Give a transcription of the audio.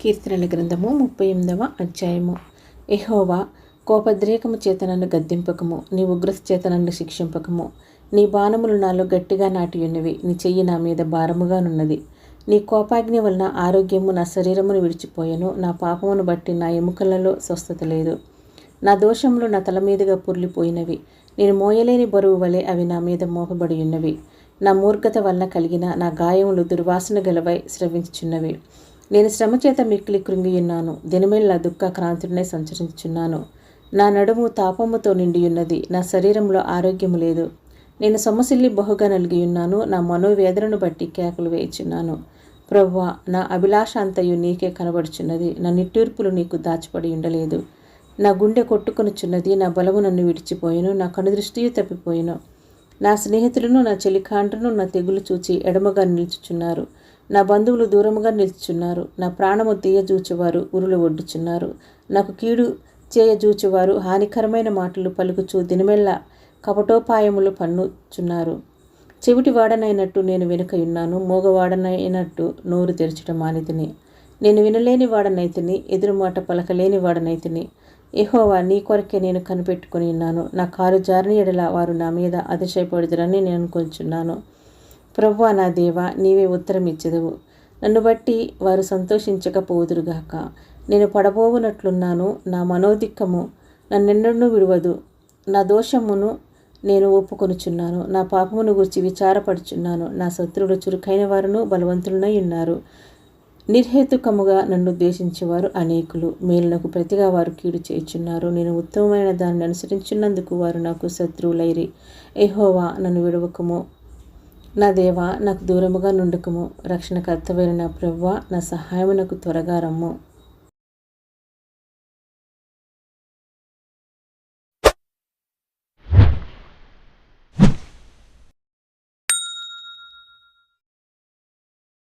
కీర్తనల గ్రంథము 38వ అధ్యాయము. యెహోవా, కోపద్రేకము చేత నన్ను గద్దింపకము, నీ ఉగ్రత చేత నన్ను శిక్షింపకము. నీ బాణములు నాలో గట్టిగా నాటియున్నవి, నీ చెయ్యి నా మీద భారముగానున్నది. నీ కోపాగ్ని వలన ఆరోగ్యము నా శరీరమును విడిచిపోయెను. నా పాపమును బట్టి నా ఎముకలలో స్వస్థత లేదు. నా దోషములు నా తల మీదుగా పొర్లిపోయినవి. నేను మోయలేని బరువు వలె అవి నా మీద మోపబడి ఉన్నవి. నా మూర్ఖత వలన కలిగిన నా గాయములు దుర్వాసన గలవై స్రవించుచున్నవి. నేను శ్రమ చేత మిక్కిలి కృంగియున్నాను, దినమెల్లా దుఃఖాక్రాంతుడనై సంచరించుచున్నాను. నా నడుము తాపముతో నిండియున్నది, నా శరీరంలో ఆరోగ్యము లేదు. నేను సొమ్మసిల్లి బహుగా నలిగియున్నాను, నా మనోవేదనను బట్టి కేకలు వేయుచున్నాను. ప్రభువా, నా అభిలాష అంతయు నీకే కనబడుచున్నది, నా నిట్టూర్పులు నీకు దాచిపడి ఉండలేదు. నా గుండె కొట్టుకొనుచున్నది, నా బలము నన్ను విడిచిపోయెను, నా కనుదృష్టియు తప్పిపోయెను. నా స్నేహితులను నా చెలికాండ్రును నా తెగులు చూచి ఎడమగా నిలుచుచున్నారు. నా బంధువులు దూరముగా నిలుచుచున్నారు. నా ప్రాణము తీయజూచువారు ఉరులు ఒడ్డుచున్నారు. నాకు కీడు చేయజూచువారు హానికరమైన మాటలు పలుకుచూ దినమెల్లా కపటోపాయములు పన్నుచున్నారు. చెవిటి వాడనైనట్టు నేను వెనుకయున్నాను, మోగవాడనైనట్టు నోరు తెరచటం మానితిని. నేను వినలేని వాడనైతిని, ఎదురుమాట పలకలేని వాడనైతిని. యెహోవా, నీ కొరకే నేను కనిపెట్టుకుని ఉన్నాను. నా కాలు జారిన ఎడల వారు నా మీద అతిశయపడుదురని నేను అనుకొంచున్నాను. ప్రభువా, నా దేవా, నీవే ఉత్తరం ఇచ్చెదవు. నన్ను బట్టి వారు సంతోషించకపోదురుగాక. నేను పడబోవునట్లున్నాను. నా మనోదిక్కము నన్నెన్నడూ విడువదు. నా దోషమును నేను ఒప్పుకొనుచున్నాను. నా పాపమును గూర్చి విచారపడుచున్నాను. నా శత్రువులు చురుకైన వారును బలవంతులనై ఉన్నారు. నిర్హేతుకముగా నన్ను ద్వేషించేవారు అనేకులు. మేలునకు ప్రతిగా వారు కీడు చేయుచున్నారు. నేను ఉత్తమమైన దానిని అనుసరించున్నందుకు వారు నాకు శత్రువులైరి. యెహోవా, నన్ను విడువకము. నా దేవా, నాకు దూరముగా నుండుకము. రక్షణకర్తవైన నా ప్రభువా, నా సహాయమునకు త్వరగా రమ్ము.